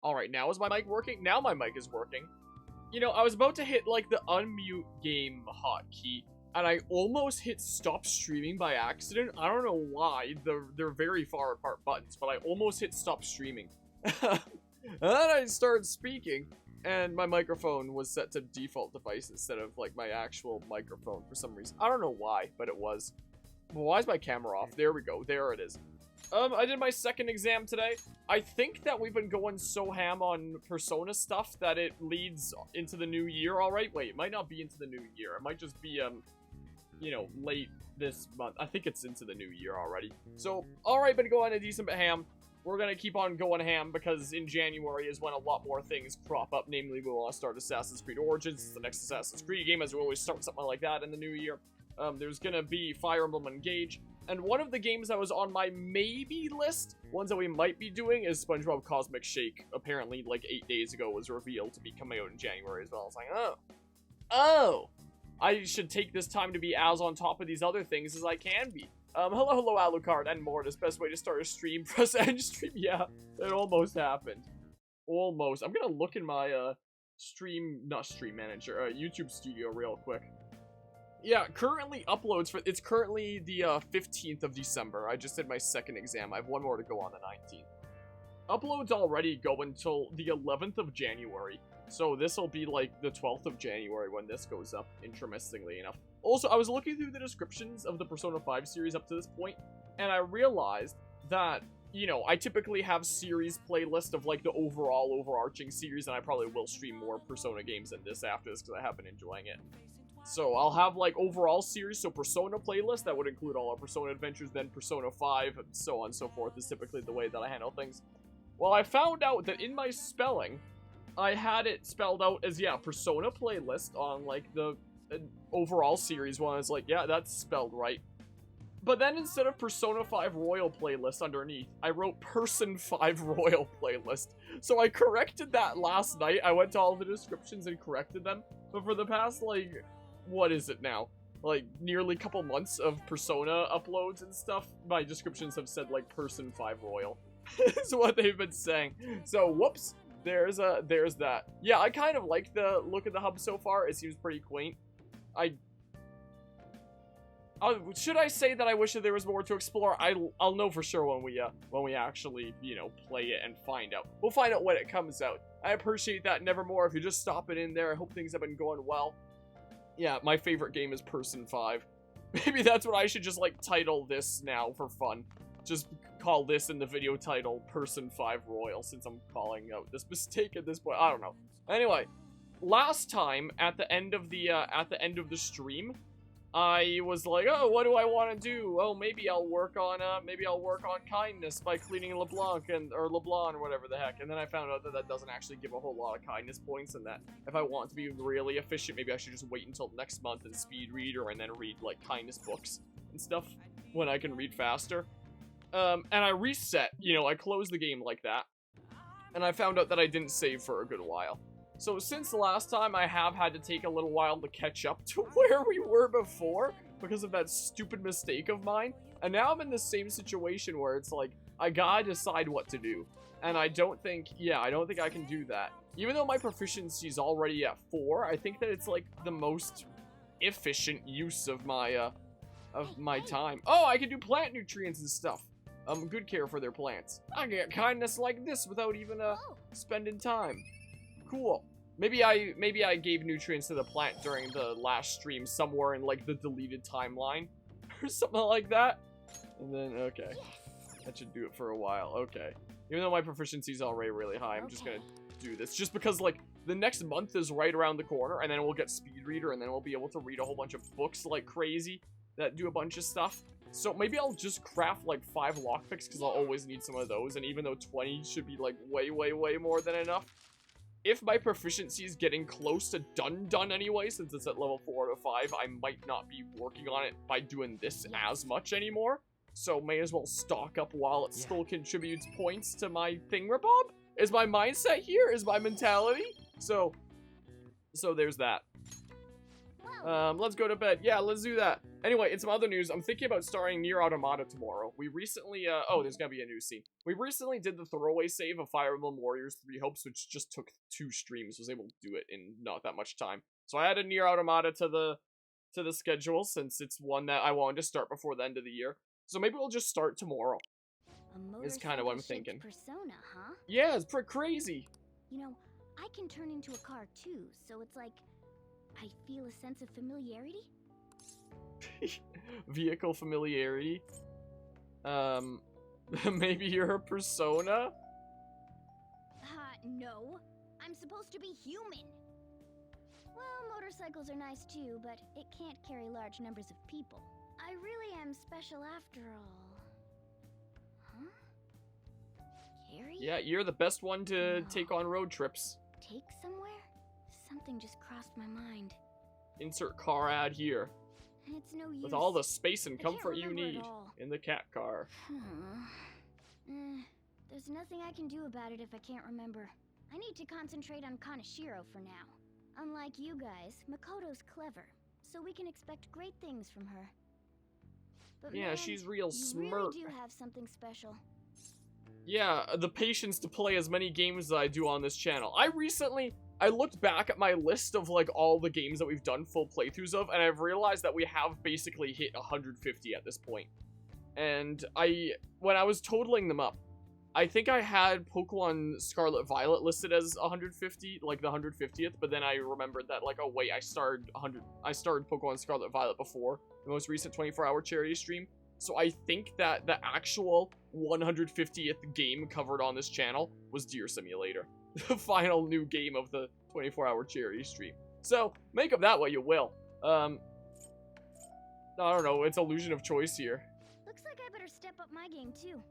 Alright, now is my mic working? Now my mic is working. You know, I was about to hit, like, the unmute game hotkey, and I almost hit stop streaming by accident. I don't know why. They're very far apart buttons, but I almost hit stop streaming. And then I started speaking, and my microphone was set to default device instead of, like, my actual microphone for some reason. I don't know why, but it was. Well, why is my camera off? There we go. There it is. I did my second exam today. I think that we've been going so ham on Persona stuff that it leads into the new year, alright? Wait, it might not be into the new year. It might just be, you know, late this month. I think it's into the new year already. So, alright, been going a decent bit ham. We're gonna keep on going ham because in January is when a lot more things crop up. Namely, we want to start Assassin's Creed Origins. It's the next Assassin's Creed game, as we always start something like that in the new year. There's gonna be Fire Emblem Engage. And one of the games that was on my maybe list, ones that we might be doing, is SpongeBob Cosmic Shake. Apparently, like 8 days ago, was revealed to be coming out in January as well. I was like, oh, I should take this time to be as on top of these other things as I can be. Hello, Alucard, and more. This best way to start a stream. Press end stream. Yeah, it almost happened. Almost. I'm gonna look in my, not stream manager, YouTube studio real quick. Yeah, currently uploads for, it's currently the 15th of December. I just did my second exam. I have one more to go on the 19th. Uploads already go until the 11th of January. So this will be like the 12th of January when this goes up, interestingly enough. Also, I was looking through the descriptions of the Persona 5 series up to this point, and I realized that, you know, I typically have series playlist of like the overall overarching series, and I probably will stream more Persona games than this after this because I have been enjoying it. So I'll have like overall series, so Persona playlist, that would include all our Persona adventures, then Persona 5, and so on and so forth is typically the way that I handle things. Well, I found out that in my spelling, I had it spelled out as, yeah, Persona playlist on like the overall series one. I was like, yeah, that's spelled right. But then instead of Persona 5 Royal playlist underneath, I wrote Person 5 Royal playlist. So I corrected that last night. I went to all the descriptions and corrected them. But for the past, like, what is it now? Like, nearly a couple months of Persona uploads and stuff, my descriptions have said, like, Person 5 Royal. Is what they've been saying. So, whoops. There's that. Yeah, I kind of like the look of the hub so far. It seems pretty quaint. Should I say that I wish that there was more to explore? I'll know for sure when we actually, you know, play it and find out. We'll find out when it comes out. I appreciate that, Nevermore. If you're just stopping in there, I hope things have been going well. Yeah, my favorite game is Person 5. Maybe that's what I should just, like, title this now for fun. Just call this in the video title Person 5 Royal, since I'm calling out this mistake at this point. I don't know. Anyway, last time at the end of the stream, I was like, oh, what do I want to do? Oh, maybe I'll work on kindness by cleaning LeBlanc or whatever the heck. And then I found out that that doesn't actually give a whole lot of kindness points, and that if I want to be really efficient, maybe I should just wait until next month and speed reader and then read like kindness books and stuff when I can read faster. And I reset, you know, I closed the game like that, and I found out that I didn't save for a good while. So since the last time, I have had to take a little while to catch up to where we were before because of that stupid mistake of mine. And now I'm in the same situation where it's like, I gotta decide what to do. And I don't think I can do that. Even though my proficiency is already at 4, I think that it's like the most efficient use of my time. Oh, I can do plant nutrients and stuff. Good care for their plants. I get kindness like this without even spending time. Cool. Maybe I gave nutrients to the plant during the last stream somewhere in like the deleted timeline or something like that. And then okay, that should do it for a while. Okay. Even though my proficiency is already really high, I'm just gonna do this just because like the next month is right around the corner, and then we'll get speed reader, and then we'll be able to read a whole bunch of books like crazy that do a bunch of stuff. So maybe I'll just craft like 5 lockpicks because I'll always need some of those, and even though 20 should be like way more than enough, if my proficiency is getting close to done anyway, since it's at level 4 out of 5, I might not be working on it by doing this as much anymore. So may as well stock up while it still contributes points to my thingamabob. Is my mindset here? Is my mentality? So there's that. Let's go to bed. Yeah, let's do that. Anyway, in some other news, I'm thinking about starting Nier Automata tomorrow. We recently, oh, there's gonna be a new scene. We recently did the throwaway save of Fire Emblem Warriors 3 Hopes, which just took 2 streams. Was able to do it in not that much time. So I added Nier Automata to the schedule since it's one that I wanted to start before the end of the year. So maybe we'll just start tomorrow. Is kind of what I'm thinking. Persona, huh? Yeah, it's pretty crazy. You know, I can turn into a car too, so it's like I feel a sense of familiarity. Vehicle familiarity. Maybe you're a persona? No. I'm supposed to be human. Well, motorcycles are nice too, but it can't carry large numbers of people. I really am special after all. Huh? Carrie? Yeah, you're the best one to take on road trips. Take somewhere? Something just crossed my mind. Insert car ad here. It's no use. With all the space and comfort you need in the cat car. There's nothing I can do about it if I can't remember. I need to concentrate on Kaneshiro for now. Unlike you guys, Makoto's clever, so we can expect great things from her. But yeah, man, she's real smart. You really do have something special. Yeah, the patience to play as many games as I do on this channel. I looked back at my list of, like, all the games that we've done full playthroughs of, and I've realized that we have basically hit 150 at this point. And when I was totaling them up, I think I had Pokemon Scarlet Violet listed as 150, like the 150th, but then I remembered that, like, oh wait, I started Pokemon Scarlet Violet before the most recent 24-hour charity stream. So I think that the actual 150th game covered on this channel was Deer Simulator, the final new game of the 24-hour charity stream. So make of that what you will. I don't know, it's illusion of choice here. Looks like I better step up my game too.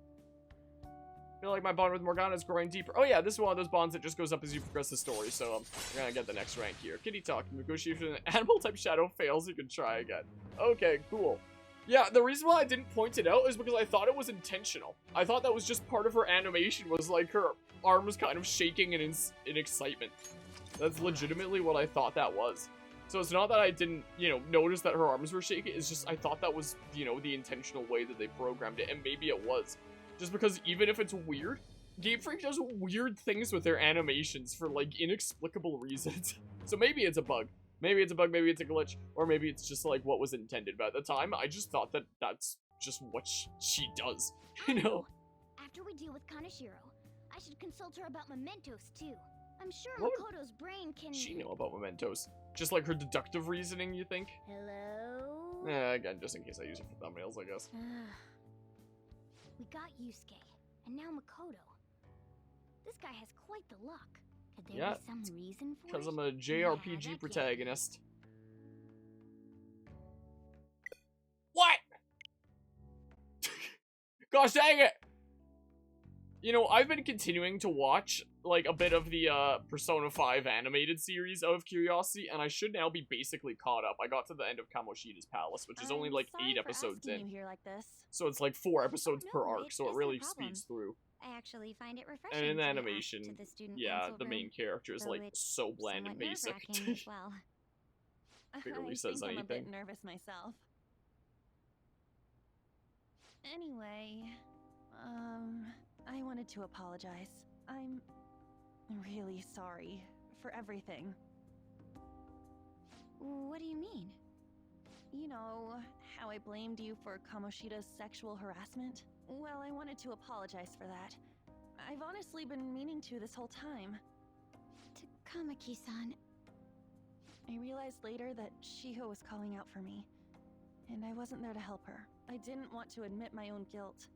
I feel like my bond with Morgana is growing deeper. Oh yeah, this is one of those bonds that just goes up as you progress the story, so we're gonna get the next rank here. Kitty talk. Negotiation with an animal type shadow fails, you can try again. Okay, cool. Yeah, the reason why I didn't point it out is because I thought it was intentional. I thought that was just part of her animation, was like her arm was kind of shaking in excitement. That's legitimately what I thought that was. So it's not that I didn't, notice that her arms were shaking, it's just I thought that was, the intentional way that they programmed it, and maybe it was. Just because even if it's weird, Game Freak does weird things with their animations for, like, inexplicable reasons. So maybe it's a bug. Maybe it's a bug, maybe it's a glitch, or maybe it's just, like, what was intended. But at the time, I just thought that that's just what she does, After we deal with Kaneshiro, I should consult her about mementos, too. I'm sure What Makoto's brain can... she know about mementos? Just like her deductive reasoning, you think? Hello? Yeah, again, just in case I use it for thumbnails, I guess. We got Yusuke, and now Makoto. This guy has quite the luck. Could there be some reason for it? Because I'm a JRPG protagonist. What? Gosh dang it! I've been continuing to watch, like, a bit of the, Persona 5 animated series out of curiosity, and I should now be basically caught up. I got to the end of Kamoshida's Palace, which is only, like, 8 episodes in. Here like this. So it's, like, 4 episodes per arc, so it really speeds through. I actually find it refreshing. And in the to be animation, asked to the student yeah, council the main room, character is, though like, it's so bland and somewhat basic. nerve-wracking as well. Barely I says think I'm a anything. bit nervous myself. Anyway, I wanted to apologize. I'm really sorry for everything. What do you mean? You know, how I blamed you for Kamoshida's sexual harassment? Well, I wanted to apologize for that. I've honestly been meaning to this whole time. Takamaki-san. I realized later that Shiho was calling out for me, and I wasn't there to help her. I didn't want to admit my own guilt.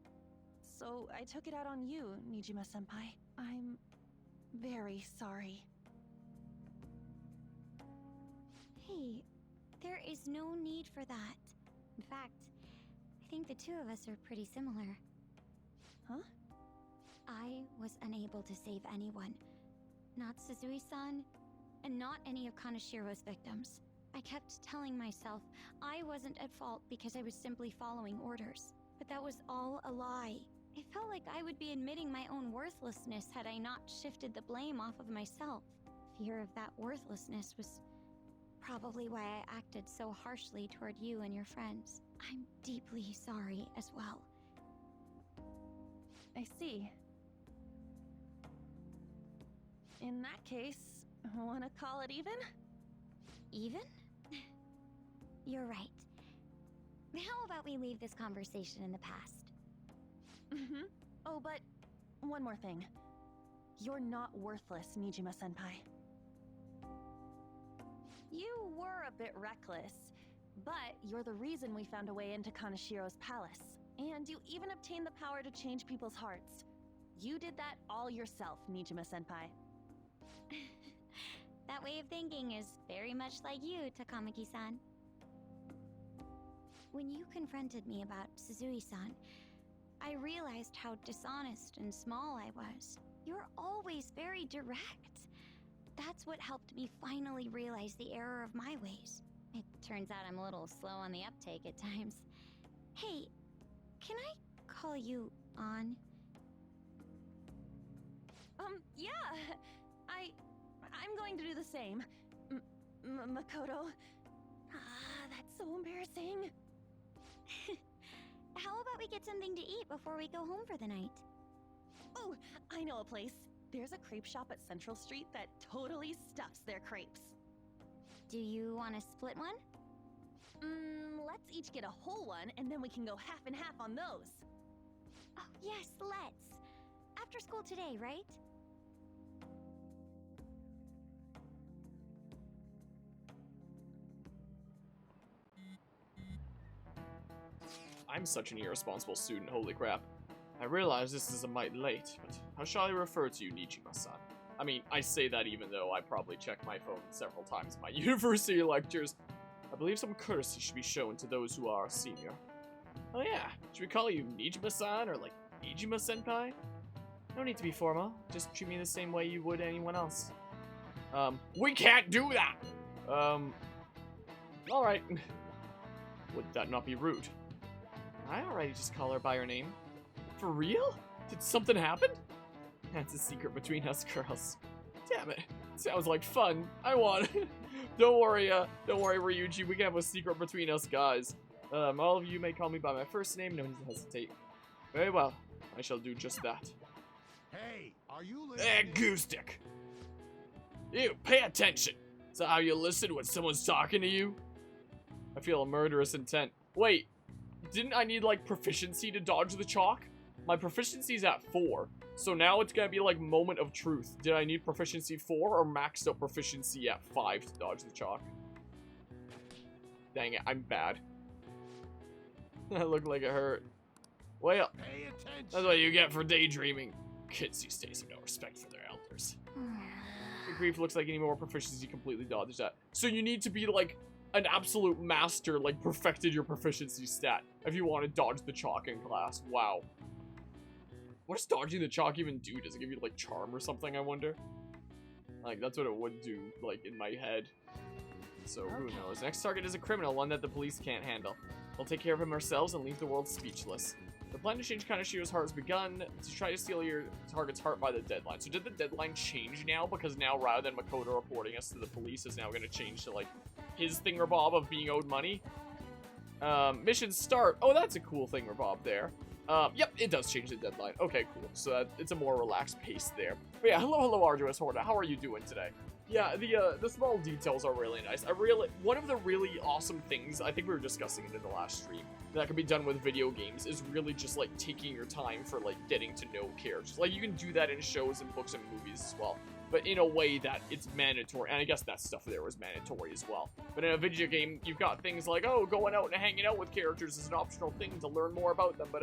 So I took it out on you, Nijima-senpai. I'm very sorry. Hey, there is no need for that. In fact, I think the two of us are pretty similar. Huh? I was unable to save anyone. Not Suzui-san, and not any of Kaneshiro's victims. I kept telling myself I wasn't at fault because I was simply following orders. But that was all a lie. I felt like I would be admitting my own worthlessness had I not shifted the blame off of myself. Fear of that worthlessness was probably why I acted so harshly toward you and your friends. I'm deeply sorry as well. I see. In that case, wanna call it even? Even? You're right. How about we leave this conversation in the past? Mm-hmm. Oh, but one more thing. You're not worthless, Nijima-senpai. You were a bit reckless, but you're the reason we found a way into Kanashiro's palace. And you even obtained the power to change people's hearts. You did that all yourself, Nijima-senpai. That way of thinking is very much like you, Takamaki-san. When you confronted me about Suzui-san, I realized how dishonest and small I was. You're always very direct. That's what helped me finally realize the error of my ways. It turns out I'm a little slow on the uptake at times. Hey, can I call you On? Yeah. I'm going to do the same. Makoto. Ah, that's so embarrassing. How about we get something to eat before we go home for the night? Oh, I know a place. There's a crepe shop at Central Street that totally stuffs their crepes. Do you want to split one? Let's each get a whole one, and then we can go half and half on those. Oh, yes, let's. After school today, right? I'm such an irresponsible student, holy crap. I realize this is a mite late, but how shall I refer to you, Nijima-san? I mean, I say that even though I probably check my phone several times in my university lectures. I believe some courtesy should be shown to those who are senior. Oh yeah, should we call you Nijima-san or like Nijima-senpai? No need to be formal, just treat me the same way you would anyone else. We can't do that! Alright. Would that not be rude? I already just call her by her name. For real? Did something happen? That's a secret between us girls. Damn it. Sounds like fun. I want it. Don't worry, Ryuji. We can have a secret between us guys. All of you may call me by my first name. No need to hesitate. Very well. I shall do just that. Hey, are you listening? Goose dick. You, pay attention. Is that how you listen when someone's talking to you? I feel a murderous intent. Wait. Didn't I need, like, proficiency to dodge the chalk? My proficiency's at 4. So now it's gonna be, like, moment of truth. Did I need proficiency 4 or maxed out proficiency at 5 to dodge the chalk? Dang it, I'm bad. That looked like it hurt. Well, Pay attention. that's what you get for daydreaming. Kids these days have no respect for their elders. Your grief looks like any more proficiency completely dodges that. So you need to be, like, an absolute master, like, perfected your proficiency stat if you want to dodge the chalk in class. Wow. What does dodging the chalk even do? Does it give you, like, charm or something, I wonder? Like, that's what it would do, like, in my head. So, who knows? Next target is a criminal, one that the police can't handle. We'll take care of him ourselves and leave the world speechless. The plan to change Kanashiro's heart has begun to try to steal your target's heart by the deadline. So did the deadline change now? Because now, rather than Makoto reporting us to the police, is now going to change to, like, his thingamabob of being owed money. Mission start. Oh, that's a cool thingamabob there. Yep, it does change the deadline. Okay, cool. So it's a more relaxed pace there. But yeah, hello, Arduous Horda. How are you doing today? Yeah, the small details are really nice. One of the really awesome things, I think we were discussing it in the last stream, that can be done with video games is really just, like, taking your time for, like, getting to know characters. Like, you can do that in shows and books and movies as well, but in a way that it's mandatory. And I guess that stuff there was mandatory as well. But in a video game, you've got things like, oh, going out and hanging out with characters is an optional thing to learn more about them, but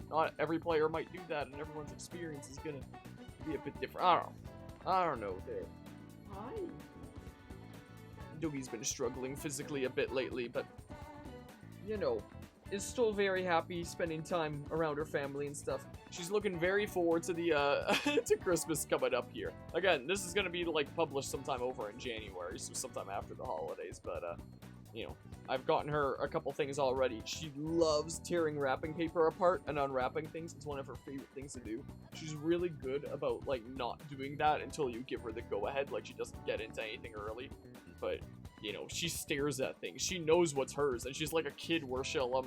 not every player might do that, and everyone's experience is gonna be a bit different. I don't know there. Hi. Doogie's been struggling physically a bit lately, but, you know, is still very happy spending time around her family and stuff. She's looking very forward to the, to Christmas coming up here. Again, this is gonna be, like, published sometime over in January, so sometime after the holidays, but, you know, I've gotten her a couple things already. She loves tearing wrapping paper apart and unwrapping things. It's one of her favorite things to do. She's really good about, like, not doing that until you give her the go-ahead. Like, she doesn't get into anything early, but, you know, she stares at things. She knows what's hers, and she's like a kid where she'll,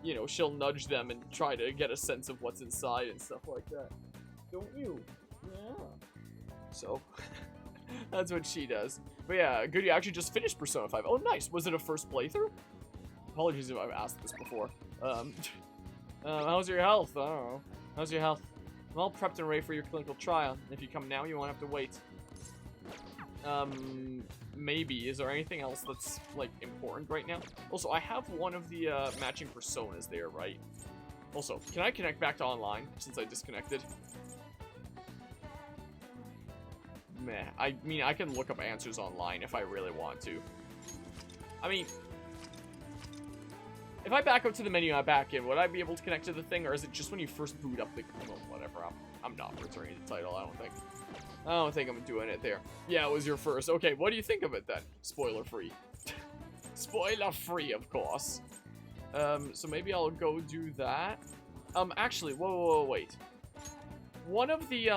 you know, she'll nudge them and try to get a sense of what's inside and stuff like that. Don't you? Yeah. So, that's what she does. But yeah, good, you actually just finished Persona 5. Oh, nice. Was it a first playthrough? Apologies if I've asked this before. How's your health? I don't know. How's your health? I'm all prepped and ready for your clinical trial. If you come now, you won't have to wait. Maybe. Is there anything else that's, like, important right now? Also, I have one of the, matching personas there, right? Also, can I connect back to online since I disconnected? Meh. I mean, I can look up answers online if I really want to. I mean, if I back up to the menu I back in, would I be able to connect to the thing, or is it just when you first boot up the... Well, whatever, I'm not returning the title, I don't think I'm doing it there. Yeah, it was your first. Okay, what do you think of it then? Spoiler-free. Spoiler-free, of course. So maybe I'll go do that. Actually, whoa, wait. One of the,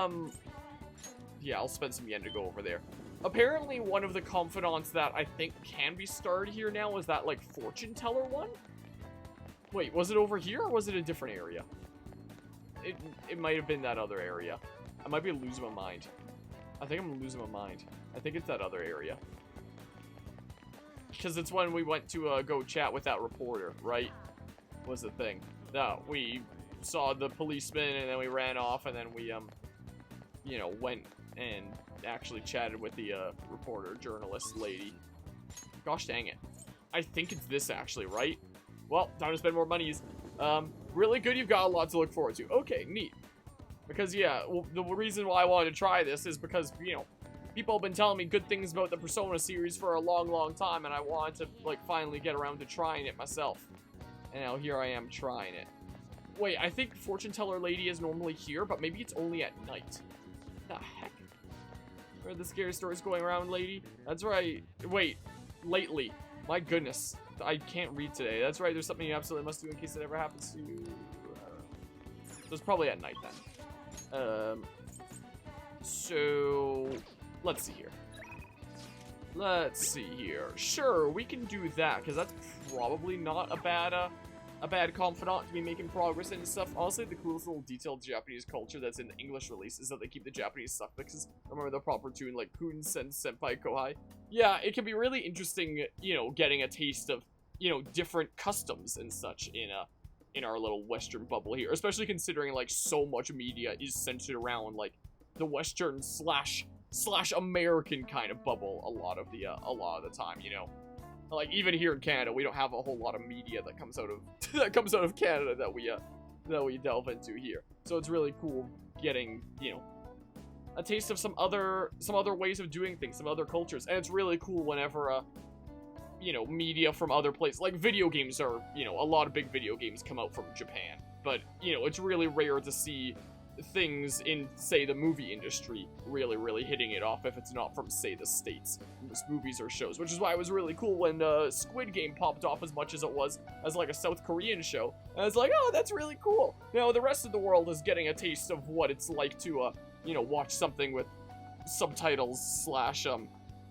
yeah, I'll spend some yen to go over there. Apparently, one of the confidants that I think can be started here now is that, like, fortune teller one? Wait, was it over here, or was it a different area? It might have been that other area. I might be losing my mind. I think I'm losing my mind. I think it's that other area. Because it's when we went to go chat with that reporter, right? Was the thing. No, we saw the policeman, and then we ran off, and then we, you know, went and actually chatted with the reporter, journalist lady. Gosh dang it. I think it's this, actually, right? Well, time to spend more monies. Really good, you've got a lot to look forward to. Okay, neat. Because, yeah, well, the reason why I wanted to try this is because, you know, people have been telling me good things about the Persona series for a long time, and I wanted to, like, finally get around to trying it myself. And now here I am trying it. Wait, I think Fortune Teller Lady is normally here, but maybe it's only at night. The heck? Where are the scary stories going around, lady? That's right. Wait, lately. My goodness. I can't read today. That's right, there's something you absolutely must do in case it ever happens to you. So it's probably at night then. So let's see here. Let's see here. Sure, we can do that, because that's probably not a bad confidant to be making progress in and stuff. Honestly, the coolest little detailed Japanese culture that's in the English release is that they keep the Japanese suffixes. Remember the proper tune, like kun, sen, senpai, kohai. Yeah, it can be really interesting, you know, getting a taste of, you know, different customs and such in our little Western bubble here, especially considering, like, so much media is centered around, like, the Western slash American kind of bubble a lot of the time, you know. Like, even here in Canada, we don't have a whole lot of media that comes out of Canada that we delve into here. So it's really cool getting, you know, a taste of some other ways of doing things, some other cultures. And it's really cool whenever you know, media from other places, like video games are, you know, a lot of big video games come out from Japan. But, you know, it's really rare to see things in, say, the movie industry really hitting it off if it's not from, say, the States, just movies or shows, which is why it was really cool when Squid Game popped off as much as it was as, like, a South Korean show. And it's like, oh, that's really cool. Now, the rest of the world is getting a taste of what it's like to, you know, watch something with subtitles slash,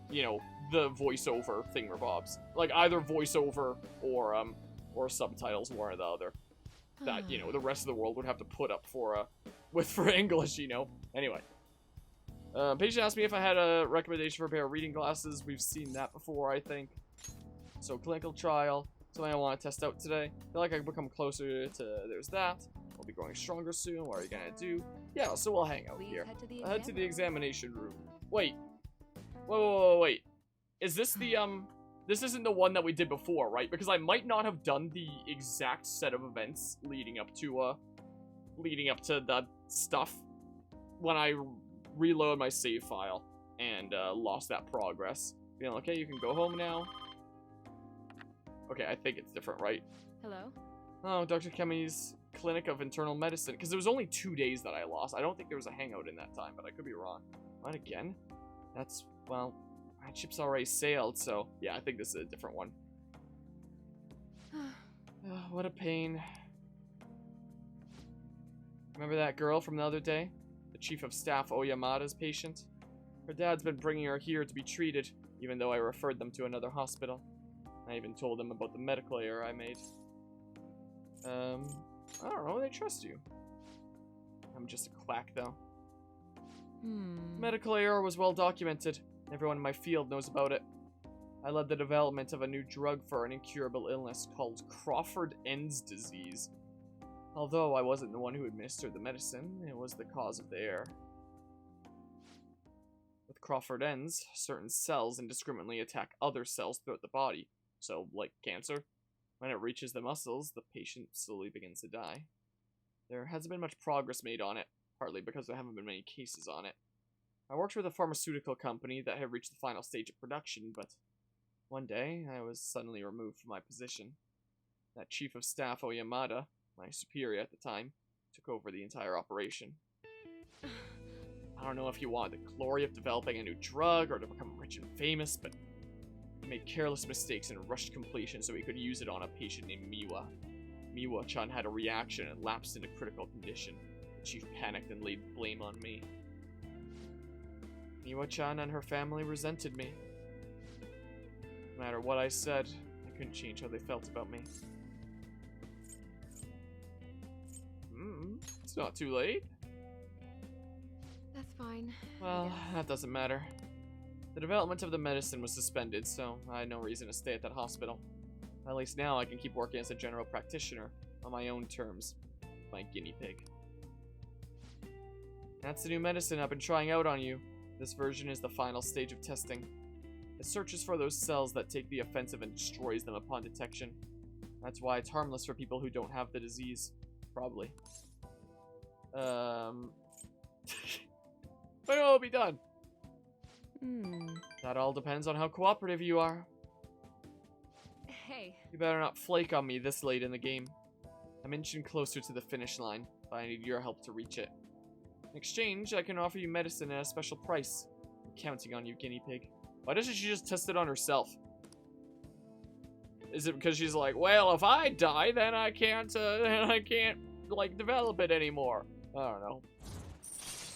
you know, the voiceover thingamabobs. Like, either voiceover or subtitles, one or the other. That, you know, the rest of the world would have to put up for English, you know? Anyway. Patient asked me if I had a recommendation for a pair of reading glasses. We've seen that before, I think. So, clinical trial. Something I want to test out today. I feel like I've become closer to... There's that. I'll be growing stronger soon. What are you gonna do? Yeah, so we'll hang out here. Head to the examination room. Wait. Wait. Is this the, this isn't the one that we did before, right? Because I might not have done the exact set of events leading up to that stuff when I reload my save file and lost that progress. Feeling okay, you can go home now. Okay, I think it's different, right? Hello? Oh, Dr. Kemi's Clinic of Internal Medicine. Because there was only 2 days that I lost. I don't think there was a hangout in that time, but I could be wrong. Not again? That's, well... My ship's already sailed, so... Yeah, I think this is a different one. What a pain. Remember that girl from the other day? The Chief of Staff Oyamada's patient? Her dad's been bringing her here to be treated, even though I referred them to another hospital. I even told them about the medical error I made. I don't know, they trust you. I'm just a quack, though. Medical error was well documented. Everyone in my field knows about it. I led the development of a new drug for an incurable illness called Crawford-Enz disease. Although I wasn't the one who administered the medicine, it was the cause of the error. With Crawford-Enz, certain cells indiscriminately attack other cells throughout the body. So, like cancer. When it reaches the muscles, the patient slowly begins to die. There hasn't been much progress made on it, partly because there haven't been many cases on it. I worked with a pharmaceutical company that had reached the final stage of production, but one day I was suddenly removed from my position. That chief of staff, Oyamada, my superior at the time, took over the entire operation. I don't know if he wanted the glory of developing a new drug or to become rich and famous, but he made careless mistakes and rushed completion so he could use it on a patient named Miwa. Miwa-chan had a reaction and lapsed into critical condition. The chief panicked and laid blame on me. Miwa-chan and her family resented me. No matter what I said, I couldn't change how they felt about me. It's not too late. That's fine. Well, that doesn't matter. The development of the medicine was suspended, so I had no reason to stay at that hospital. At least now I can keep working as a general practitioner, on my own terms. My guinea pig. That's the new medicine I've been trying out on you. This version is the final stage of testing. It searches for those cells that take the offensive and destroys them upon detection. That's why it's harmless for people who don't have the disease. Probably. But it'll be done. That all depends on how cooperative you are. Hey. You better not flake on me this late in the game. I'm inching closer to the finish line, but I need your help to reach it. In exchange, I can offer you medicine at a special price. I'm counting on you, guinea pig. Why doesn't she just test it on herself? Is it because she's like, well, if I die, then I can't, like, develop it anymore? I don't know.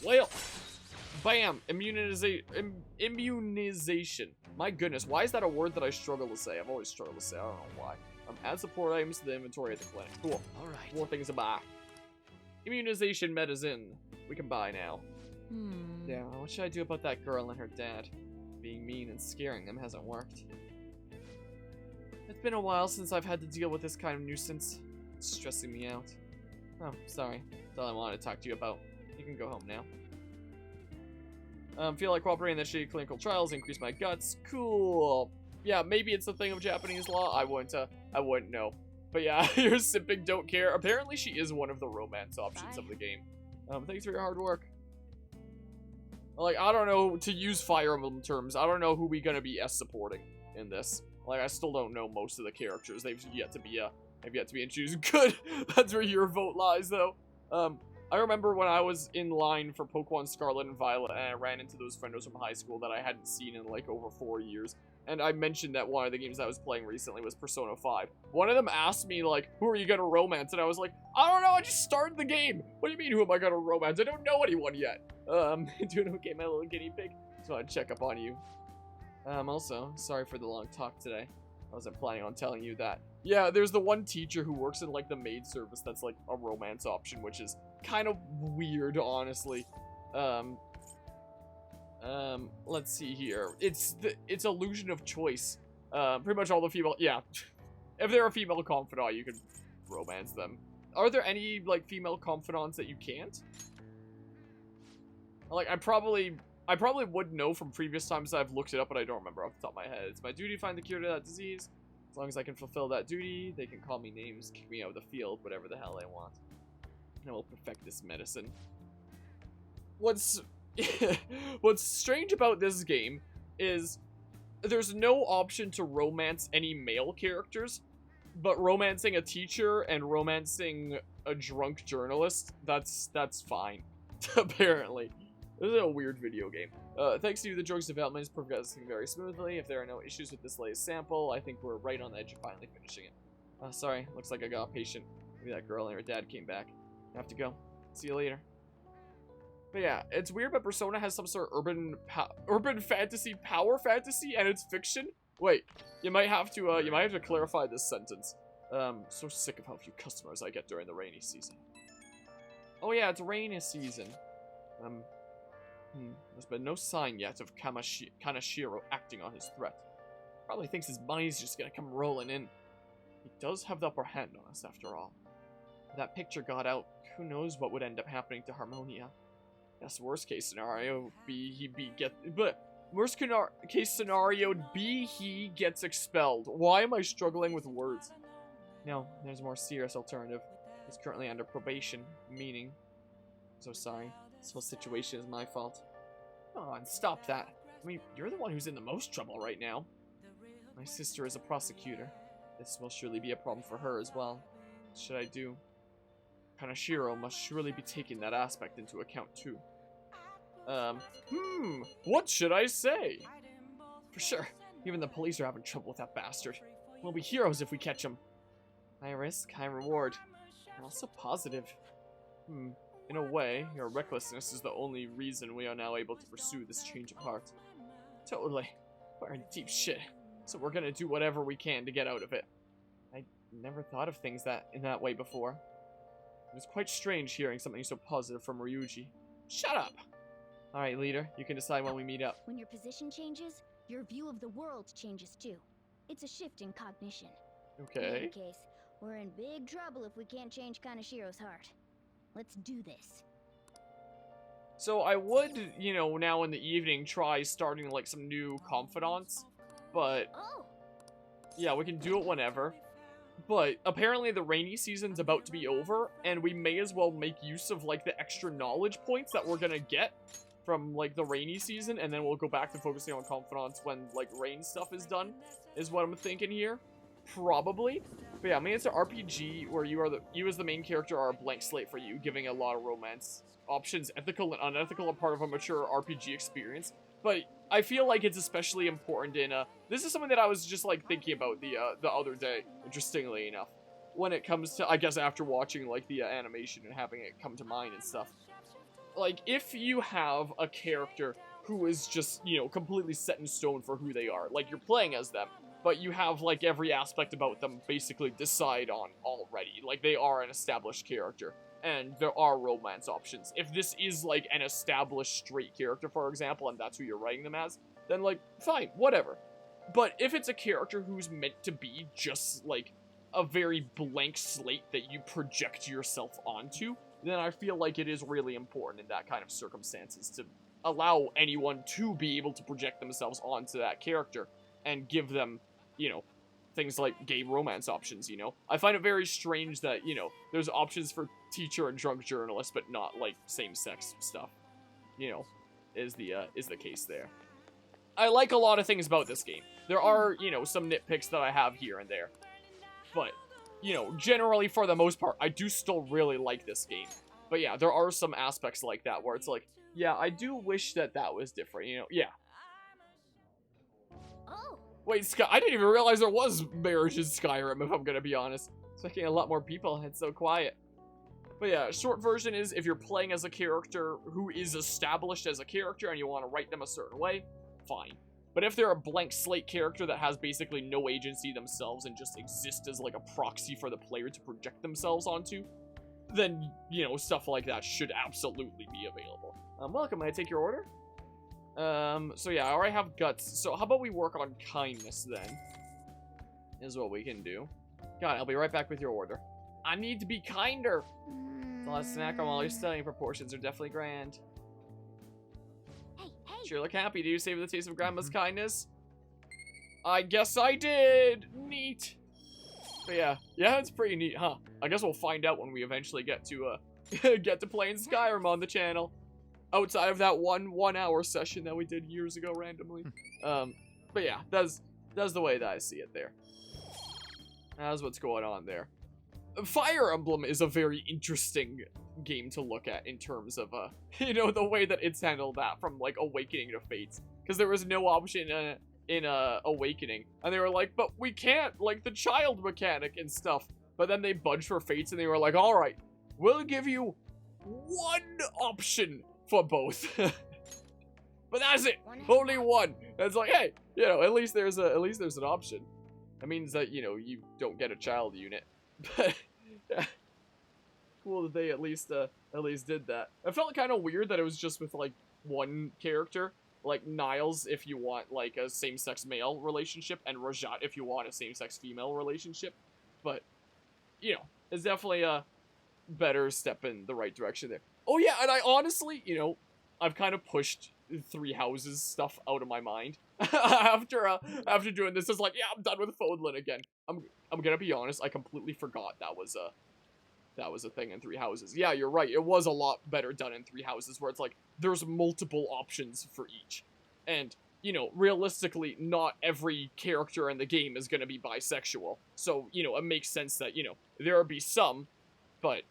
Well, bam, immunization. My goodness, why is that a word that I struggle to say? I've always struggled to say, I don't know why. Add support items to the inventory at the clinic. Cool. Alright. More things to buy. Immunization medicine. We can buy now. Yeah, what should I do about that girl and her dad? Being mean and scaring them hasn't worked. It's been a while since I've had to deal with this kind of nuisance. It's stressing me out. Oh, sorry. That's all I wanted to talk to you about. You can go home now. Feel like cooperating in the shitty clinical trials increase my guts. Cool. Yeah, maybe it's a thing of Japanese law. I wouldn't know. But yeah, you're simping, don't care. Apparently she is one of the romance options of the game. Thanks for your hard work. Like, I don't know, to use Fire Emblem terms, I don't know who we gonna be supporting in this. Like, I still don't know most of the characters. They've yet to be introduced. Good! That's where your vote lies, though. I remember when I was in line for Pokemon Scarlet and Violet, and I ran into those friendos from high school that I hadn't seen in, like, over 4 years. And I mentioned that one of the games I was playing recently was Persona 5. One of them asked me, like, who are you gonna romance? And I was like, I don't know, I just started the game! What do you mean, who am I gonna romance? I don't know anyone yet. Doing okay, my little guinea pig? Just wanted to check up on you. Also, sorry for the long talk today. I wasn't planning on telling you that. Yeah, there's the one teacher who works in, like, the maid service that's, like, a romance option, which is kind of weird, honestly. Let's see here. It's illusion of choice. Pretty much all the female, yeah. If they're a female confidant, you can romance them. Are there any, like, female confidants that you can't? Like, I probably would know from previous times that I've looked it up, but I don't remember off the top of my head. It's my duty to find the cure to that disease. As long as I can fulfill that duty, they can call me names, kick me out of the field, whatever the hell they want. And I will perfect this medicine. What's strange about this game is there's no option to romance any male characters, but romancing a teacher and romancing a drunk journalist, that's fine, apparently. This is a weird video game. Thanks to you, the drug's development is progressing very smoothly. If there are no issues with this latest sample, I think we're right on the edge of finally finishing it. Sorry, looks like I got a patient. Maybe that girl and her dad came back. I have to go. See you later. But yeah, it's weird, but Persona has some sort of urban fantasy, power fantasy, and it's fiction. Wait, you might have to clarify this sentence. So sick of how few customers I get during the rainy season. Oh yeah, it's rainy season. There's been no sign yet of Kanashiro acting on his threat. Probably thinks his money's just gonna come rolling in. He does have the upper hand on us after all. If that picture got out, who knows what would end up happening to Harmonia. Guess worst case scenario he gets expelled. Why am I struggling with words? No, there's a more serious alternative. He's currently under probation, meaning... So sorry, this whole situation is my fault. Oh, and stop that. I mean, you're the one who's in the most trouble right now. My sister is a prosecutor. This will surely be a problem for her as well. What should I do? Kanashiro must surely be taking that aspect into account too. What should I say? For sure, even the police are having trouble with that bastard. We'll be heroes if we catch him. High risk, high reward. And also positive. In a way, your recklessness is the only reason we are now able to pursue this change of heart. Totally. We're in deep shit, so we're gonna do whatever we can to get out of it. I never thought of things in that way before. It was quite strange hearing something so positive from Ryuji. Shut up! Alright, leader, you can decide when we meet up. When your position changes, your view of the world changes too. It's a shift in cognition. Okay. In any case, we're in big trouble if we can't change Kanashiro's heart. Let's do this. So I would, you know, now in the evening try starting like some new confidants, but yeah, we can do it whenever. But apparently the rainy season's about to be over, and we may as well make use of like the extra knowledge points that we're gonna get from like the rainy season, and then we'll go back to focusing on confidants when like rain stuff is done, is what I'm thinking here. Probably. But yeah, I mean, it's an RPG where you as the main character are a blank slate for you, giving a lot of romance options. Ethical and unethical are part of a mature RPG experience. But I feel like it's especially important in this is something that I was just like thinking about the other day, interestingly enough, when it comes to, I guess, after watching like the animation and having it come to mind and stuff. Like, if you have a character who is just, you know, completely set in stone for who they are, like you're playing as them, but you have, like, every aspect about them basically decide on already. Like, they are an established character, and there are romance options. If this is, like, an established straight character, for example, and that's who you're writing them as, then, like, fine, whatever. But if it's a character who's meant to be just, like, a very blank slate that you project yourself onto, then I feel like it is really important in that kind of circumstances to allow anyone to be able to project themselves onto that character and give them, you know, things like gay romance options, you know? I find it very strange that, you know, there's options for teacher and drunk journalist, but not, like, same-sex stuff, you know, is the case there. I like a lot of things about this game. There are, you know, some nitpicks that I have here and there, but, you know, generally, for the most part, I do still really like this game. But yeah, there are some aspects like that where it's like, yeah, I do wish that was different, you know? Yeah. Wait, I didn't even realize there was marriage in Skyrim, if I'm gonna be honest. It's making a lot more people, it's so quiet. But yeah, short version is, if you're playing as a character who is established as a character and you want to write them a certain way, fine. But if they're a blank slate character that has basically no agency themselves and just exists as like a proxy for the player to project themselves onto, then, you know, stuff like that should absolutely be available. Welcome, may I take your order? So yeah, I already have guts. So how about we work on kindness then? Is what we can do. God, I'll be right back with your order. I need to be kinder. It's a lot of snack on while you're studying. Proportions are definitely grand. Hey. Sure look happy. Do you savor the taste of Grandma's kindness? I guess I did. Neat. But yeah, it's pretty neat, huh? I guess we'll find out when we eventually get to playing Skyrim on the channel. Outside of that one hour session that we did years ago randomly. But yeah, that's the way that I see it there. That's what's going on there. Fire Emblem is a very interesting game to look at in terms of, you know, the way that it's handled that from, like, Awakening to Fates. Because there was no option in Awakening. And they were like, but we can't, like, the child mechanic and stuff. But then they budged for Fates and they were like, alright, we'll give you one option for both. But that's it. Only one. And it's like, hey, you know, at least there's an option. That means that, you know, you don't get a child unit. But cool that they at least did that. I felt kind of weird that it was just with like one character, like Niles if you want like a same-sex male relationship, and Rajat if you want a same-sex female relationship. But you know, it's definitely a better step in the right direction there. Oh yeah, and I honestly, you know, I've kind of pushed Three Houses stuff out of my mind after doing this. It's like, yeah, I'm done with Fodlan again. I'm gonna be honest, I completely forgot that was a thing in Three Houses. Yeah, you're right. It was a lot better done in Three Houses, where it's like there's multiple options for each, and you know, realistically, not every character in the game is gonna be bisexual. So you know, it makes sense that, you know, there will be some, but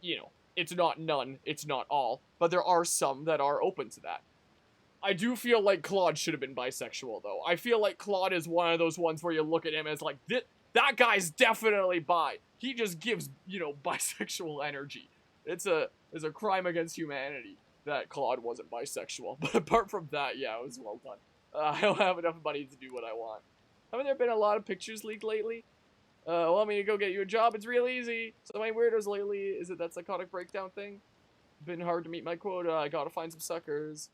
you know, it's not none, it's not all, but there are some that are open to that. I do feel like Claude should have been bisexual, though. I feel like Claude is one of those ones where you look at him as like, that guy's definitely bi. He just gives, you know, bisexual energy. It's a crime against humanity that Claude wasn't bisexual. But apart from that, yeah, it was well done. I don't have enough money to do what I want. Haven't there been a lot of pictures leaked lately? Want me to go get you a job? It's real easy. So many weirdos lately. Is it that psychotic breakdown thing? Been hard to meet my quota. I gotta find some suckers.